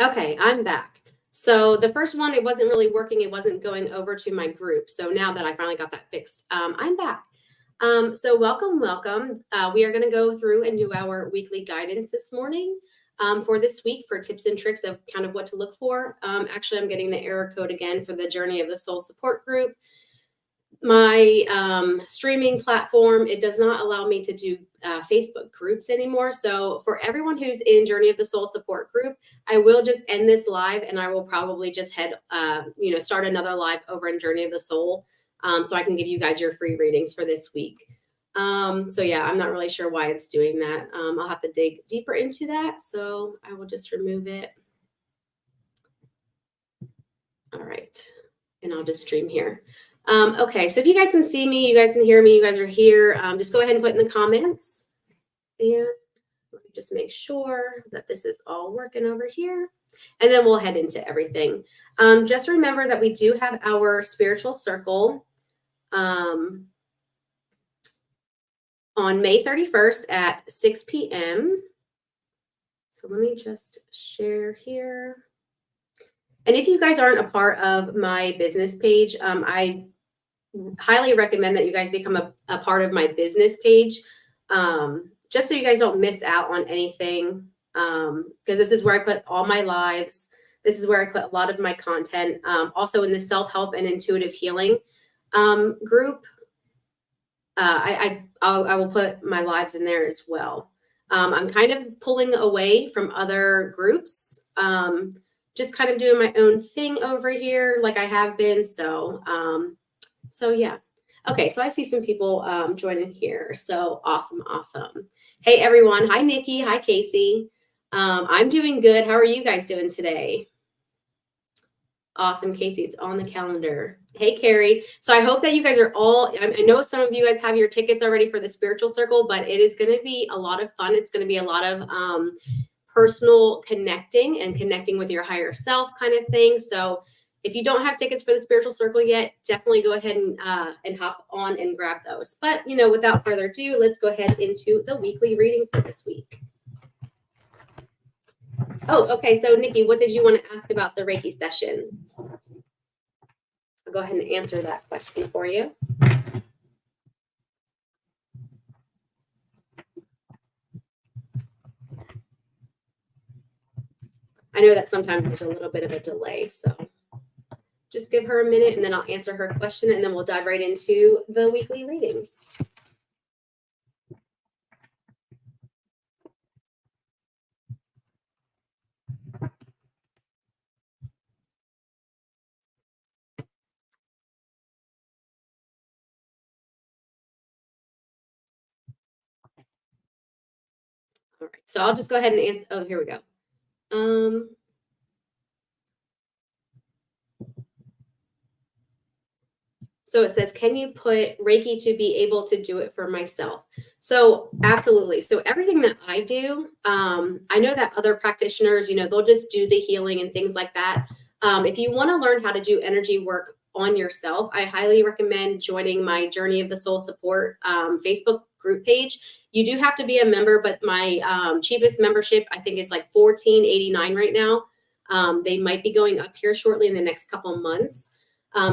Okay, I'm back. So the first one, it wasn't really working. It wasn't going over to my group. So now that I finally got that fixed, I'm back. So welcome, welcome. We are going to go through and do our weekly guidance this morning for this week for tips and tricks of kind of what to look for. Actually, I'm getting the error code again for the Journey of the Soul support group. My streaming platform, it does not allow me to do Facebook groups anymore. So for everyone who's in Journey of the Soul support group, I will just end this live and I will probably just start another live over in Journey of the Soul, so I can give you guys your free readings for this week. So yeah, I'm not really sure why it's doing that. I'll have to dig deeper into that. So I will just remove it. All right. And I'll just stream here. Okay, so if you guys can see me, you guys can hear me, you guys are here, just go ahead and put in the comments. And let me just make sure that this is all working over here. And then we'll head into everything. Just remember that we do have our spiritual circle on May 31st at 6 p.m. So let me just share here. And if you guys aren't a part of my business page, I highly recommend that you guys become a part of my business page, just so you guys don't miss out on anything, because this is where I put all my lives. This is where I put a lot of my content. Also in the self-help and intuitive healing group, I will put my lives in there as well. I'm kind of pulling away from other groups, just kind of doing my own thing over here like I have been. So yeah. Okay, so I see some people joining here. So awesome, awesome. Hey everyone. Hi Nikki. Hi Casey. I'm doing good. How are you guys doing today? Awesome, Casey. It's on the calendar. Hey Carrie. So I hope that you guys are all, I know some of you guys have your tickets already for the spiritual circle, but it is going to be a lot of fun. It's going to be a lot of personal connecting and connecting with your higher self kind of thing. So if you don't have tickets for the spiritual circle yet, definitely go ahead and hop on and grab those. But, without further ado, let's go ahead into the weekly reading for this week. Oh, okay. So Nikki, what did you want to ask about the Reiki sessions? I'll go ahead and answer that question for you. I know that sometimes there's a little bit of a delay, so just give her a minute and then I'll answer her question and then we'll dive right into the weekly readings. All right, so I'll just go ahead and answer. Oh, here we go. So it says, can you put Reiki to be able to do it for myself? So absolutely. So everything that I do, I know that other practitioners, they'll just do the healing and things like that. If you want to learn how to do energy work on yourself, I highly recommend joining my Journey of the Soul support Facebook group page. You do have to be a member, but my cheapest membership, I think, is like $14.89 right now. They might be going up here shortly in the next couple of months.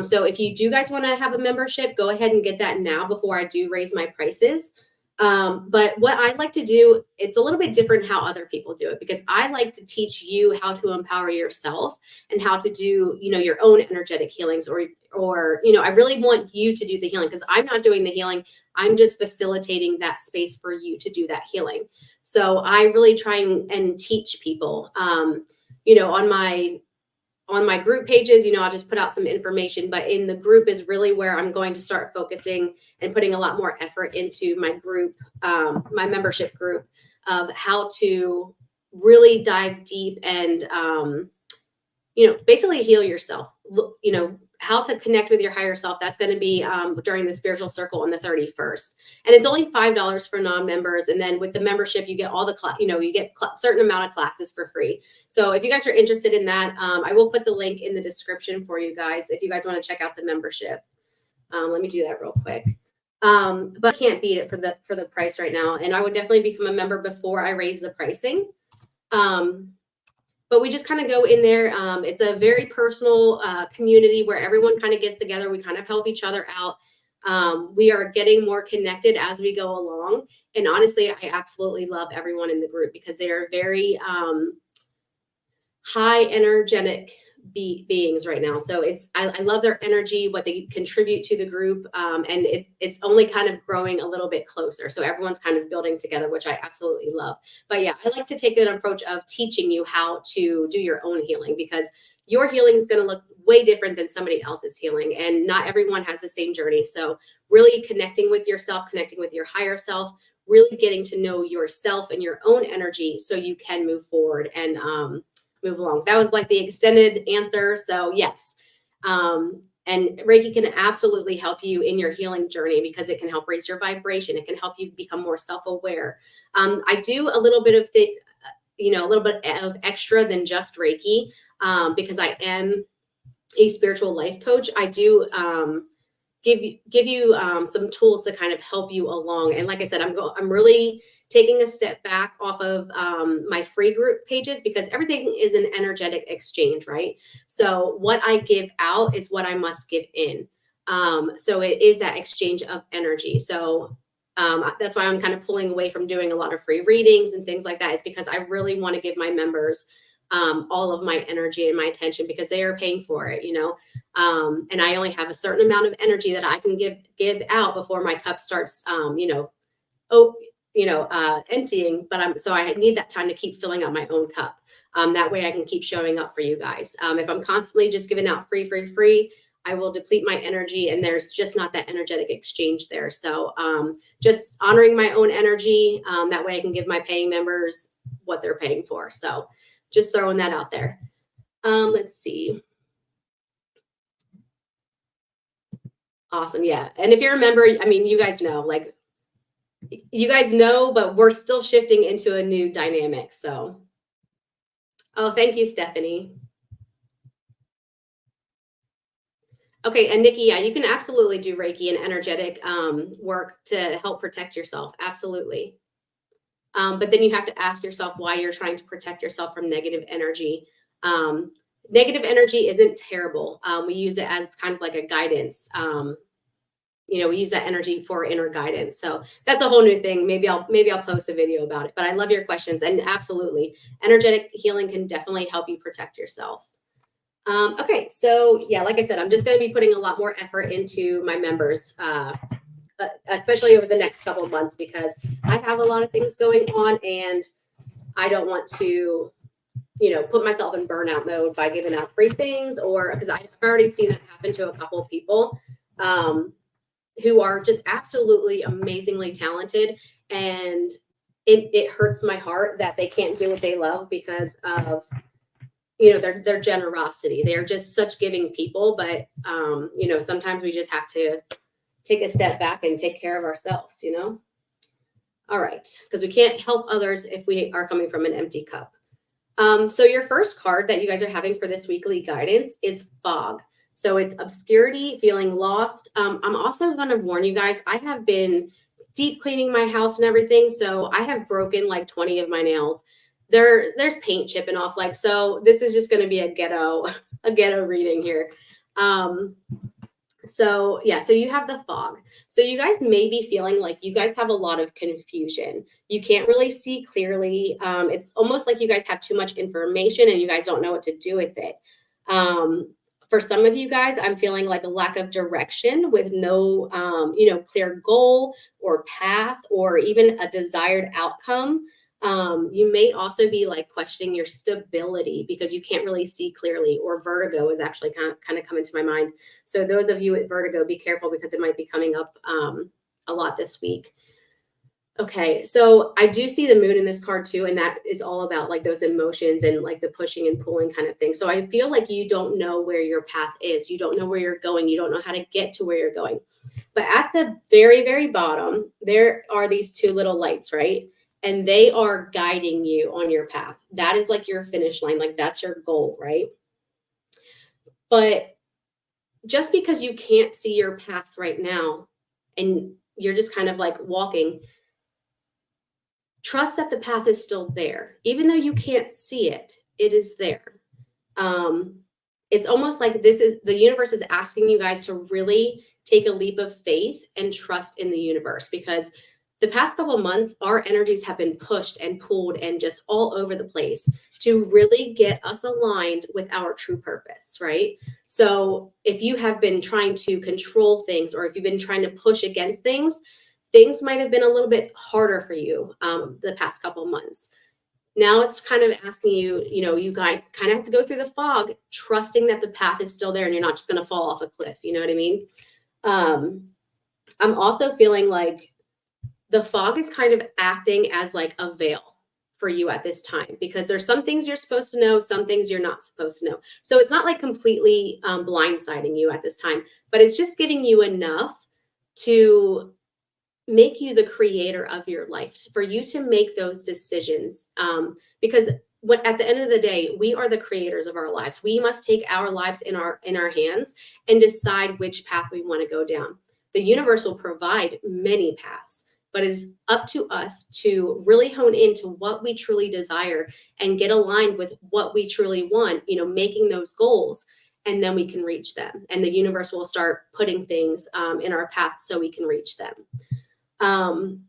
So if you do guys want to have a membership, go ahead and get that now before I do raise my prices. But what I like to do, it's a little bit different how other people do it, because I like to teach you how to empower yourself and how to do, your own energetic healings, or I really want you to do the healing, because I'm not doing the healing. I'm just facilitating that space for you to do that healing. So I really try and teach people, on my group pages, I'll just put out some information, but in the group is really where I'm going to start focusing and putting a lot more effort into my group, my membership group, of how to really dive deep and, basically heal yourself, how to connect with your higher self. That's going to be during the spiritual circle on the 31st. And it's only $5 for non-members. And then with the membership, you get all the, you get certain amount of classes for free. So if you guys are interested in that, I will put the link in the description for you guys if you guys want to check out the membership. Let me do that real quick. But I can't beat it for the price right now. And I would definitely become a member before I raise the pricing. but we just kind of go in there. It's a very personal community where everyone kind of gets together. We kind of help each other out. We are getting more connected as we go along. And honestly, I absolutely love everyone in the group because they are very high energetic beings right now. So I love their energy, what they contribute to the group, and it's only kind of growing a little bit closer. So everyone's kind of building together, which I absolutely love. But yeah, I like to take an approach of teaching you how to do your own healing, because your healing is going to look way different than somebody else's healing, and not everyone has the same journey. So really connecting with yourself, connecting with your higher self, really getting to know yourself and your own energy so you can move forward and move along. That was like the extended answer. So yes. And Reiki can absolutely help you in your healing journey because it can help raise your vibration. It can help you become more self-aware. I do a little bit of a little bit of extra than just Reiki, because I am a spiritual life coach. I do give you some tools to kind of help you along. And like I said, I'm really taking a step back off of my free group pages because everything is an energetic exchange, right? So what I give out is what I must give in. So it is that exchange of energy. So that's why I'm kind of pulling away from doing a lot of free readings and things like that, is because I really want to give my members all of my energy and my attention because they are paying for it, and I only have a certain amount of energy that I can give out before my cup starts, emptying. But so I need that time to keep filling up my own cup. That way I can keep showing up for you guys. If I'm constantly just giving out free, I will deplete my energy, and there's just not that energetic exchange there. So just honoring my own energy. That way I can give my paying members what they're paying for. So just throwing that out there. Let's see. Awesome. Yeah. And if you're a member, I mean, you guys know, but we're still shifting into a new dynamic. So, oh, thank you, Stephanie. Okay. And Nikki, yeah, you can absolutely do Reiki and energetic work to help protect yourself. Absolutely. But then you have to ask yourself why you're trying to protect yourself from negative energy. Negative energy isn't terrible. We use it as kind of like a guidance. We use that energy for inner guidance. So that's a whole new thing. Maybe I'll post a video about it. But I love your questions, and absolutely, energetic healing can definitely help you protect yourself. Okay, so yeah, like I said, I'm just going to be putting a lot more effort into my members, especially over the next couple of months, because I have a lot of things going on, and I don't want to put myself in burnout mode by giving out free things, or because I've already seen it happen to a couple of people who are just absolutely amazingly talented. And it hurts my heart that they can't do what they love because of, their generosity. They're just such giving people, but, sometimes we just have to take a step back and take care of ourselves, All right. Because we can't help others if we are coming from an empty cup. So your first card that you guys are having for this weekly guidance is fog. So it's obscurity, feeling lost. I'm also going to warn you guys, I have been deep cleaning my house and everything. So I have broken like 20 of my nails. There's paint chipping off. So this is just going to be a ghetto reading here. So you have the fog. So you guys may be feeling like you guys have a lot of confusion. You can't really see clearly. It's almost like you guys have too much information and you guys don't know what to do with it. For some of you guys, I'm feeling like a lack of direction with no, clear goal or path or even a desired outcome. You may also be questioning your stability because you can't really see clearly, or vertigo is actually kind of coming to my mind. So those of you with vertigo, be careful because it might be coming up a lot this week. Okay, so I do see the moon in this card too, and that is all about those emotions and the pushing and pulling kind of thing. So I feel like you don't know where your path is. You don't know where you're going. You don't know how to get to where you're going. But at the very, very bottom, there are these two little lights, right? And they are guiding you on your path. That is your finish line. That's your goal, right? But just because you can't see your path right now and you're just kind of walking, trust that the path is still there. Even though you can't see it, it is there. Um, it's almost like the universe is asking you guys to really take a leap of faith and trust in the universe, because the past couple months, our energies have been pushed and pulled and just all over the place to really get us aligned with our true purpose, right? So if you have been trying to control things, or if you've been trying to push against things, things might have been a little bit harder for you the past couple months. Now it's kind of asking you, you guys kind of have to go through the fog, trusting that the path is still there and you're not just going to fall off a cliff. You know what I mean? Um, I'm also feeling like the fog is kind of acting as like a veil for you at this time, because there's some things you're supposed to know, some things you're not supposed to know. So it's not like completely blindsiding you at this time, but it's just giving you enough to make you the creator of your life, for you to make those decisions. Because what, at the end of the day, we are the creators of our lives. We must take our lives in our hands and decide which path we want to go down. The universe will provide many paths, but it is up to us to really hone into what we truly desire and get aligned with what we truly want, making those goals, and then we can reach them. And the universe will start putting things in our path so we can reach them.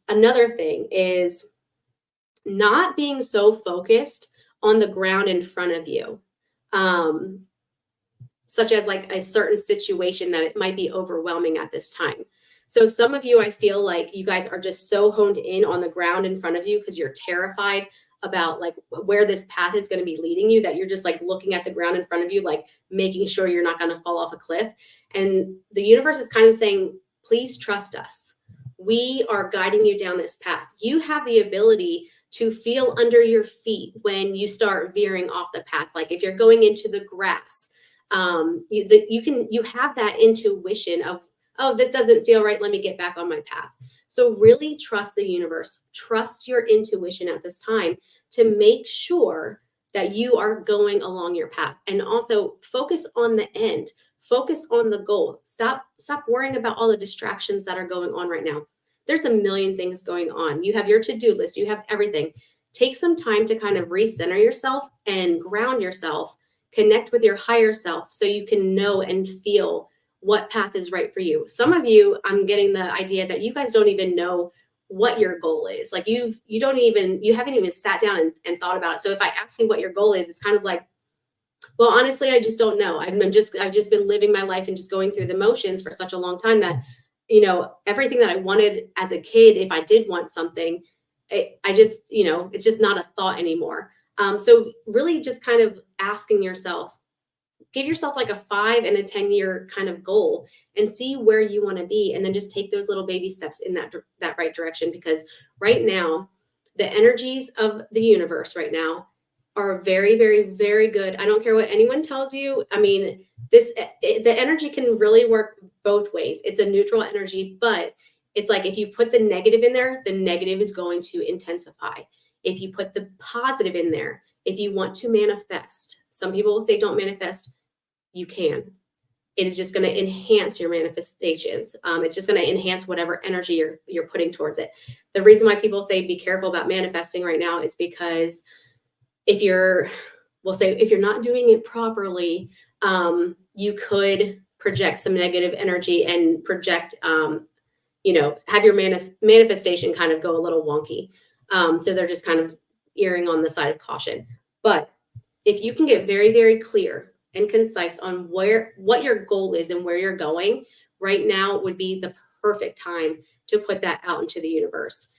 Another thing is not being so focused on the ground in front of you, such as like a certain situation that it might be overwhelming at this time. So some of you, I feel like you guys are just so honed in on the ground in front of you because you're terrified about like where this path is going to be leading you, that you're just like looking at the ground in front of you, like making sure you're not going to fall off a cliff. And the universe is kind of saying, please trust us. We are guiding you down this path. You have the ability to feel under your feet when you start veering off the path. Like if you're going into the grass, you have that intuition of, oh, this doesn't feel right, let me get back on my path. So really trust the universe, trust your intuition at this time to make sure that you are going along your path. And also focus on the end, focus on the goal. Stop worrying about all the distractions that are going on right now. There's a million things going on. You have your to-do list, you have everything. Take some time to kind of recenter yourself and ground yourself, connect with your higher self so you can know and feel what path is right for you. Some of you, I'm getting the idea that you guys don't even know what your goal is. Like you haven't even sat down and thought about it. So if I ask you what your goal is, it's kind of like, well, honestly, I just don't know. I've just been living my life and just going through the motions for such a long time that, everything that I wanted as a kid, if I did want something, it's just not a thought anymore. So really just kind of asking yourself, give yourself like a 5 and a 10-year kind of goal and see where you want to be. And then just take those little baby steps in that right direction. Because right now, the energies of the universe right now are very, very, very good. I don't care what anyone tells you. I mean, the energy can really work both ways. It's a neutral energy, but it's like if you put the negative in there, the negative is going to intensify. If you put the positive in there, if you want to manifest, some people will say don't manifest. You can. It is just going to enhance your manifestations. It's just going to enhance whatever energy you're putting towards it. The reason why people say be careful about manifesting right now is because if you're not doing it properly, you could project some negative energy and project, have your manifestation kind of go a little wonky. So they're just kind of erring on the side of caution. But if you can get very, very clear and concise on what your goal is and where you're going, right now would be the perfect time to put that out into the universe.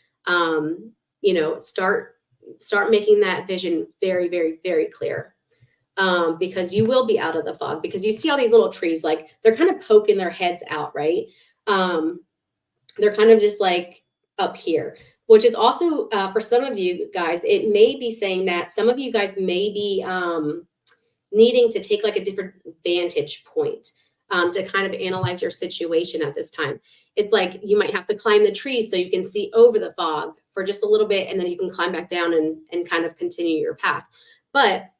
Start making that vision very, very, very clear. Because you will be out of the fog, because you see all these little trees, like they're kind of poking their heads out, right? They're kind of just like up here, which is also for some of you guys, it may be saying that some of you guys may be needing to take like a different vantage point to kind of analyze your situation at this time. It's like you might have to climb the trees so you can see over the fog for just a little bit, and then you can climb back down and kind of continue your path. But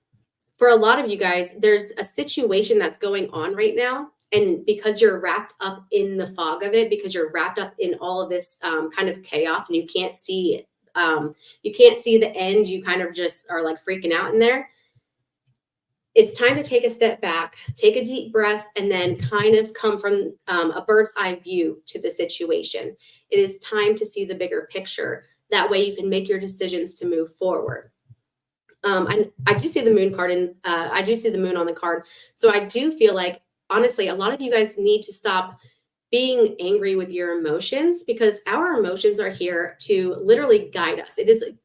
for a lot of you guys, there's a situation that's going on right now. And because you're wrapped up in the fog of it, because you're wrapped up in all of this kind of chaos, and you can't see the end, you kind of just are like freaking out in there. it's time to take a step back, take a deep breath, and then kind of come from a bird's eye view to the situation. It is time to see the bigger picture. That way you can make your decisions to move forward. I do see the moon card, and I do see the moon on the card. So I do feel like, honestly, a lot of you guys need to stop being angry with your emotions, because our emotions are here to literally guide us.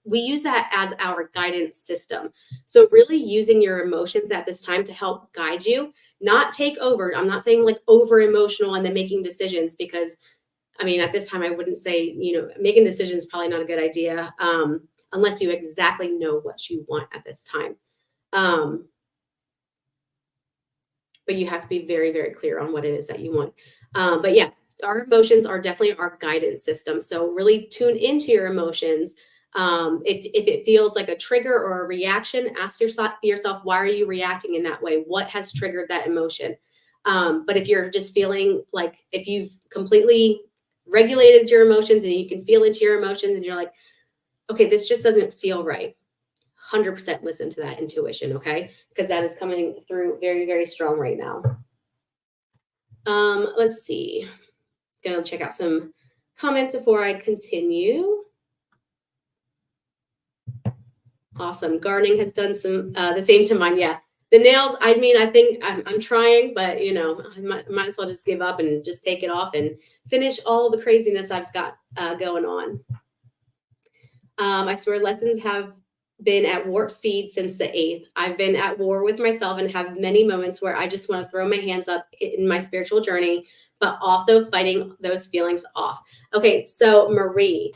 We use that as our guidance system. So really using your emotions at this time to help guide you, not take over. I'm not saying like over emotional and then making decisions, because I mean, at this time, I wouldn't say, making decisions is probably not a good idea, unless you exactly know what you want at this time. But you have to be very, very clear on what it is that you want. But yeah, our emotions are definitely our guidance system. So really tune into your emotions. If it feels like a trigger or a reaction, ask yourself, why are you reacting in that way? What has triggered that emotion? But if you're just feeling like, if you've completely regulated your emotions and you can feel into your emotions and you're like, okay, this just doesn't feel right, 100% listen to that intuition, okay? Because that is coming through very, very strong right now. Let's see. Gonna check out some comments before I continue. Awesome. Gardening has done some the same to mine. Yeah. The nails, I mean, I think I'm trying, but I might as well just give up and just take it off and finish all the craziness I've got going on. I swear lessons have been at warp speed since the 8th. I've been at war with myself and have many moments where I just want to throw my hands up in my spiritual journey, but also fighting those feelings off. Okay, so Marie,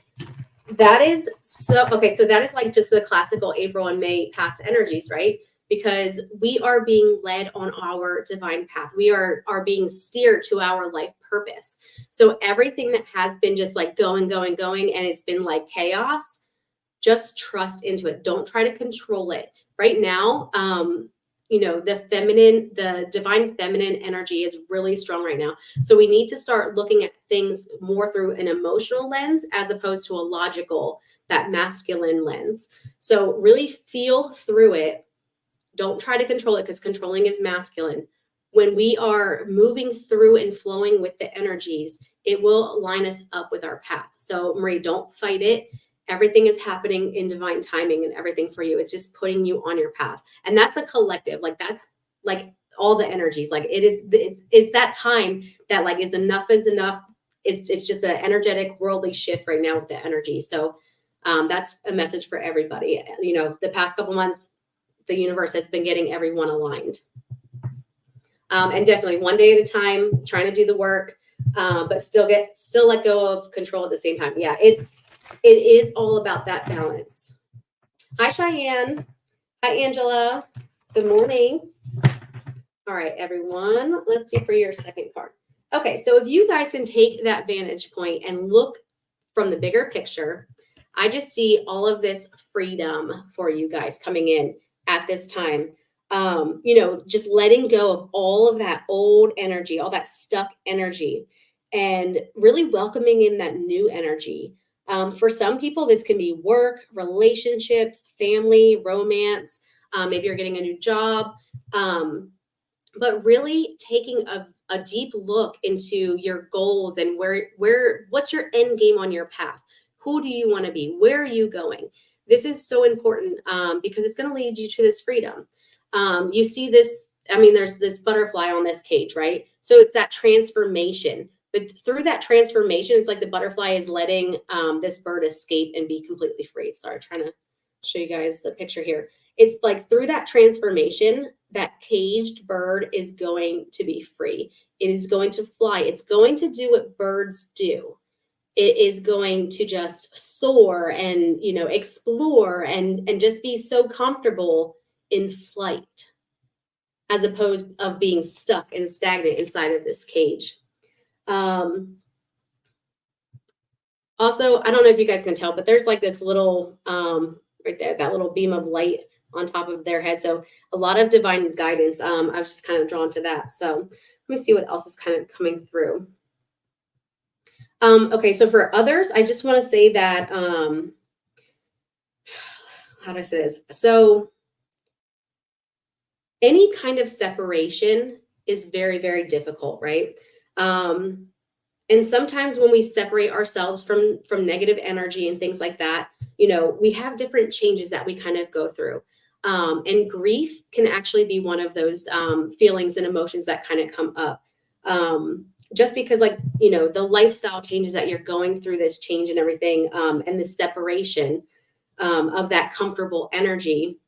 that is so, okay, so that is like just the classical April and May past energies, right? Because we are being led on our divine path. We are being steered to our life purpose. So everything that has been just like going, and it's been like chaos, just trust into it. Don't try to control it. Right now, the divine feminine energy is really strong right now. So we need to start looking at things more through an emotional lens as opposed to a logical, that masculine lens. So really feel through it. Don't try to control it, because controlling is masculine. When we are moving through and flowing with the energies, it will line us up with our path. So Marie, don't fight it. Everything is happening in divine timing and everything for you. It's just putting you on your path. And that's a collective, like that's like all the energies. Like it's that time that like is enough. It's just an energetic worldly shift right now with the energy. So that's a message for everybody. The past couple months, the universe has been getting everyone aligned. And definitely one day at a time, trying to do the work, but still let go of control at the same time. Yeah, it is all about that balance. Hi, Cheyenne. Hi, Angela. Good morning. All right, everyone. Let's see for your second card. Okay, so if you guys can take that vantage point and look from the bigger picture, I just see all of this freedom for you guys coming in at this time. Just letting go of all of that old energy, all that stuck energy, and really welcoming in that new energy. For some people, this can be work, relationships, family, romance. Maybe you're getting a new job, but really taking a deep look into your goals and what's your end game on your path. Who do you want to be? Where are you going? This is so important because it's going to lead you to this freedom. You see this, there's this butterfly on this cage, right? So it's that transformation. But through that transformation, it's like the butterfly is letting this bird escape and be completely free. Sorry, trying to show you guys the picture here. It's like through that transformation, that caged bird is going to be free. It is going to fly. It's going to do what birds do. It is going to just soar and, explore and just be so comfortable in flight, as opposed of being stuck and stagnant inside of this cage. Also, I don't know if you guys can tell, but there's like this little, right there, that little beam of light on top of their head. So a lot of divine guidance. I was just kind of drawn to that. So let me see what else is kind of coming through. Okay, so for others, I just want to say that, how do I say this? So any kind of separation is very, very difficult, right? And sometimes when we separate ourselves from negative energy and things like that, we have different changes that we kind of go through. And grief can actually be one of those feelings and emotions that kind of come up. Just because, like, the lifestyle changes that you're going through, this change and everything, and the separation of that comfortable energy,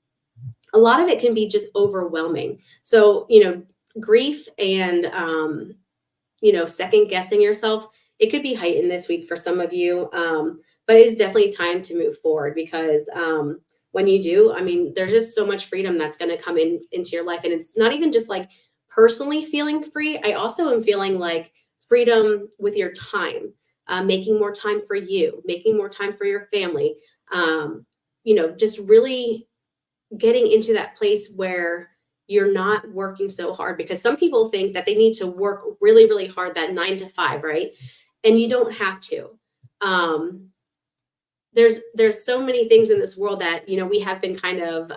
a lot of it can be just overwhelming. So, grief and, second guessing yourself, it could be heightened this week for some of you. But it is definitely time to move forward because when you do, I mean, there's just so much freedom that's going to come into your life. And it's not even just like personally feeling free. I also am feeling like freedom with your time, making more time for you, making more time for your family, just really getting into that place where you're not working so hard, because some people think that they need to work really, really hard, that 9 to 5, right? And you don't have to. There's so many things in this world that, we have been kind of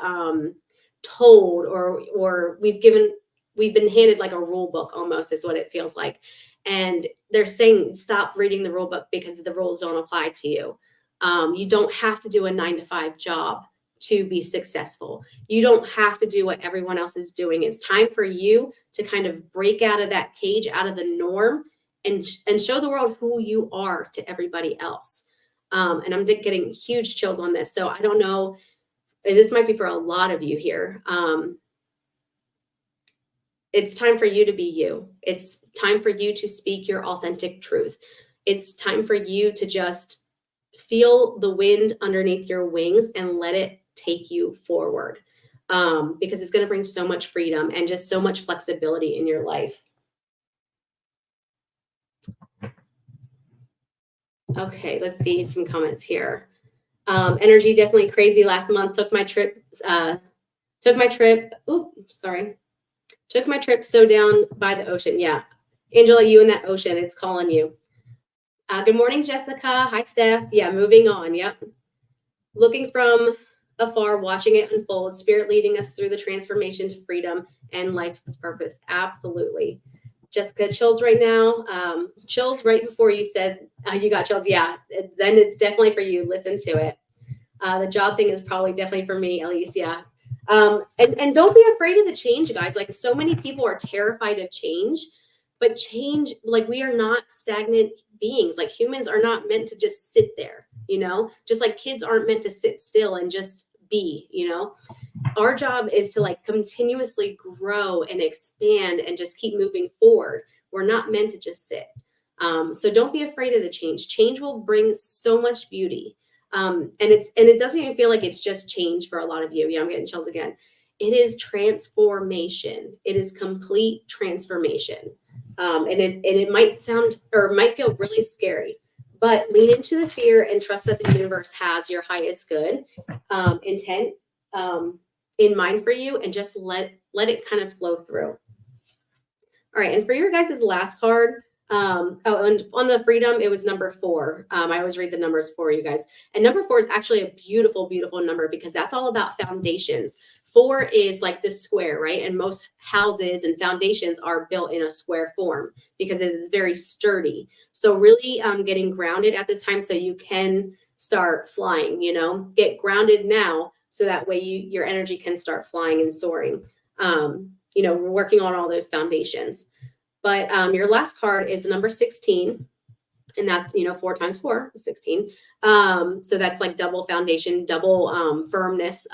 told, or we've been handed like a rule book almost, is what it feels like. And they're saying, stop reading the rule book because the rules don't apply to you. You don't have to do a 9 to 5 job to be successful. You don't have to do what everyone else is doing. It's time for you to kind of break out of that cage, out of the norm, and show the world who you are to everybody else. And I'm getting huge chills on this. So I don't know, this might be for a lot of you here. It's time for you to be you. It's time for you to speak your authentic truth. It's time for you to just feel the wind underneath your wings and let it take you forward, because it's going to bring so much freedom and just so much flexibility in your life. Okay, let's see some comments here. Energy definitely crazy last month. Took my trip. Took my trip so down by the ocean. Yeah, Angela, you in that ocean, it's calling you. Good morning, Jessica. Hi, Steph. Yeah, moving on. Yep. Looking from afar, watching it unfold, spirit leading us through the transformation to freedom and life's purpose. Absolutely. Jessica, chills right now. Chills right before you said you got chills. Yeah, then it's definitely for you. Listen to it. The job thing is probably definitely for me, at least. Yeah. And don't be afraid of the change, guys. Like, so many people are terrified of change, but change, like, we are not stagnant beings. Like, humans are not meant to just sit there, just like kids aren't meant to sit still and just be, our job is to like continuously grow and expand and just keep moving forward. We're not meant to just sit. So don't be afraid of the change. Change will bring so much beauty. And it doesn't even feel like it's just change for a lot of you. Yeah, I'm getting chills again. It is transformation. It is complete transformation. And it might sound, or might feel really scary, but lean into the fear and trust that the universe has your highest good intent in mind for you, and just let it kind of flow through. All right, and for your guys' last card, and on the freedom, it was number 4. I always read the numbers for you guys. And number 4 is actually a beautiful, beautiful number, because that's all about foundations. 4 is like the square, right? And most houses and foundations are built in a square form because it is very sturdy. So really getting grounded at this time so you can start flying, get grounded now so that way your energy can start flying and soaring. We're working on all those foundations. But your last card is number 16, and that's 4 times 4 is 16. So that's like double foundation, double firmness,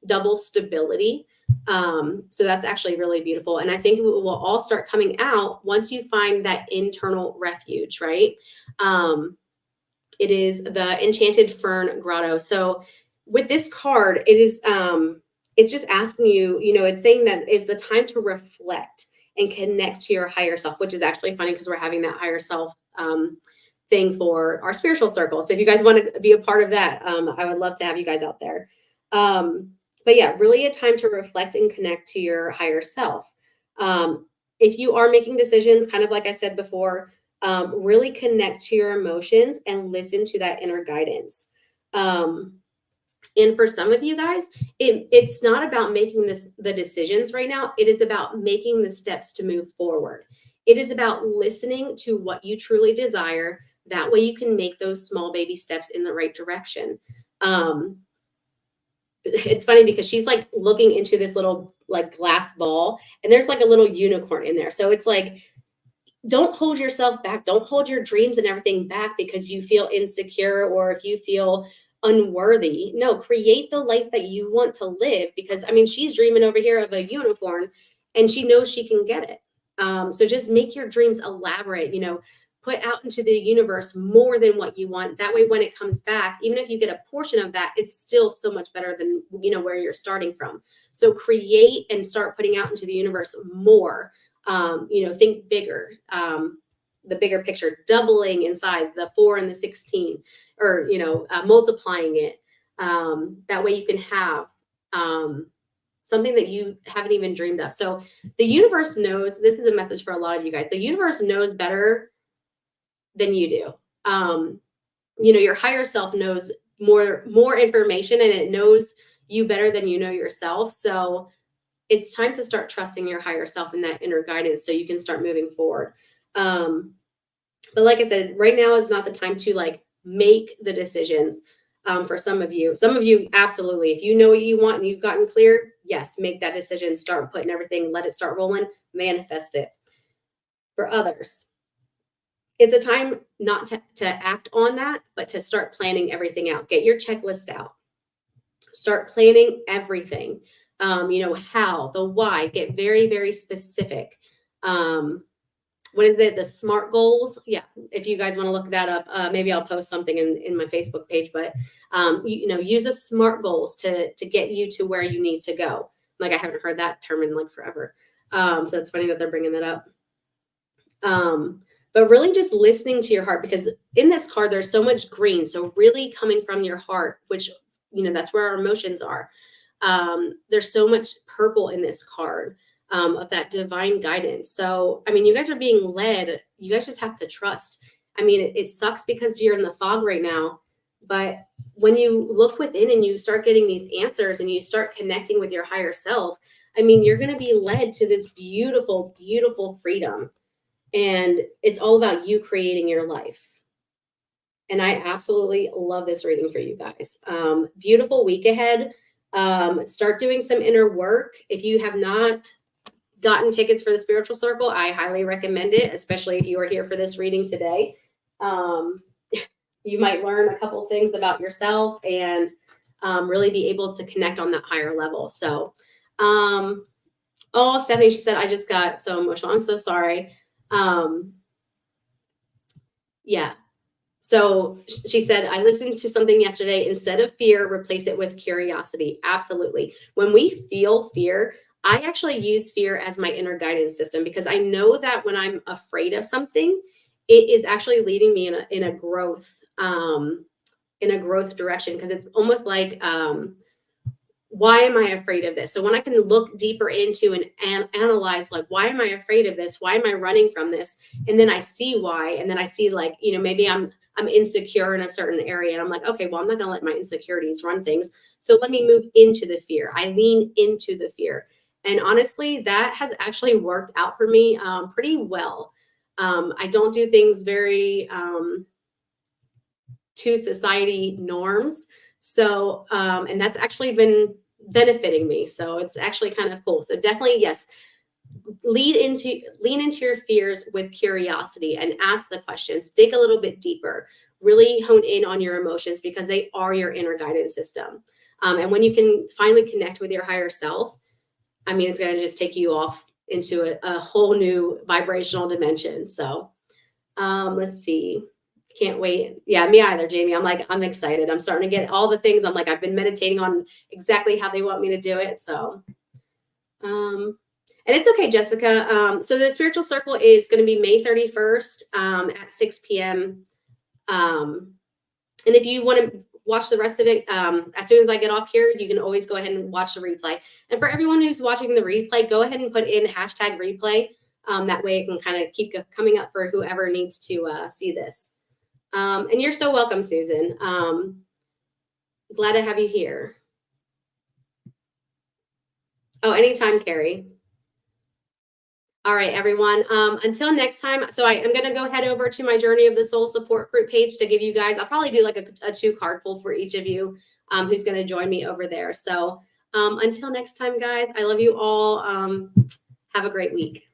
double stability. So that's actually really beautiful, and I think it will all start coming out once you find that internal refuge, right? It is the Enchanted Fern Grotto. So with this card, it is it's just asking you, it's saying that it's the time to reflect and connect to your higher self, which is actually funny because we're having that higher self thing for our spiritual circle. So if you guys want to be a part of that, I would love to have you guys out there. But yeah, really a time to reflect and connect to your higher self. If you are making decisions, kind of like I said before, really connect to your emotions and listen to that inner guidance. And for some of you guys, it's not about making the decisions right now. It is about making the steps to move forward. It is about listening to what you truly desire. That way you can make those small baby steps in the right direction. It's funny because she's like looking into this little like glass ball, and there's like a little unicorn in there. So it's like, don't hold yourself back. Don't hold your dreams and everything back because you feel insecure or if you feel unworthy. No, create the life that you want to live, because I mean, she's dreaming over here of a unicorn and she knows she can get it. So just make your dreams elaborate, put out into the universe more than what you want. That way, when it comes back, even if you get a portion of that, it's still so much better than, where you're starting from. So create and start putting out into the universe more. Think bigger, the bigger picture, doubling in size, the 4 and the 16, or, multiplying it. That way you can have something that you haven't even dreamed of. So the universe knows, this is a message for a lot of you guys. The universe knows better than you do. Your higher self knows more information, and it knows you better than you know yourself. So it's time to start trusting your higher self and that inner guidance so you can start moving forward. But like I said, right now is not the time to like make the decisions. For some of you, absolutely. If you know what you want and you've gotten clear, yes, make that decision, start putting everything, let it start rolling, manifest it. For others, it's a time not to act on that, but to start planning everything out. Get your checklist out. Start planning everything. How, the why, get very, very specific. What is it? The SMART goals. Yeah. If you guys want to look that up, maybe I'll post something in my Facebook page, but, use a SMART goals to get you to where you need to go. Like, I haven't heard that term in like forever. So it's funny that they're bringing that up. But really just listening to your heart, because in this card, there's so much green. So really coming from your heart, which, that's where our emotions are. There's so much purple in this card, of that divine guidance. So, I mean, you guys are being led. You guys just have to trust. I mean, it sucks because you're in the fog right now, but when you look within and you start getting these answers and you start connecting with your higher self, I mean, you're going to be led to this beautiful, beautiful freedom. And it's all about you creating your life. And I absolutely love this reading for you guys. Beautiful week ahead. Start doing some inner work. If you have not gotten tickets for the Spiritual Circle, I highly recommend it, especially if you are here for this reading today. You might learn a couple things about yourself and really be able to connect on that higher level. So, Stephanie, she said, I just got so emotional. I'm so sorry. Yeah. So she said, I listened to something yesterday. Instead of fear, replace it with curiosity. Absolutely. When we feel fear, I actually use fear as my inner guidance system, because I know that when I'm afraid of something, it is actually leading me in a growth direction. Because it's almost like, why am I afraid of this? So when I can look deeper into and analyze, like, why am I afraid of this? Why am I running from this? And then I see why. And then I see, like, maybe I'm insecure in a certain area. And I'm like, okay, well, I'm not going to let my insecurities run things. So let me move into the fear. I lean into the fear. And honestly, that has actually worked out for me pretty well. I don't do things very to society norms. So, and that's actually been benefiting me. So it's actually kind of cool. So definitely, yes, lean into your fears with curiosity and ask the questions, dig a little bit deeper, really hone in on your emotions, because they are your inner guidance system. And when you can finally connect with your higher self, I mean, it's going to just take you off into a whole new vibrational dimension. So let's see. Can't wait. Yeah, me either, Jamie. I'm excited. I'm starting to get all the things. I'm like, I've been meditating on exactly how they want me to do it. So, and it's okay, Jessica. So the Spiritual Circle is going to be May 31st at 6 p.m. And if you want to watch the rest of it, as soon as I get off here, you can always go ahead and watch the replay. And for everyone who's watching the replay, go ahead and put in #replay. That way it can kind of keep coming up for whoever needs to see this. And you're so welcome, Susan. Glad to have you here. Oh, anytime, Carrie. All right, everyone. Until next time. So I'm going to go head over to my Journey of the Soul support group page to give you guys, I'll probably do like a 2-card pull for each of you who's going to join me over there. So until next time, guys, I love you all. Have a great week.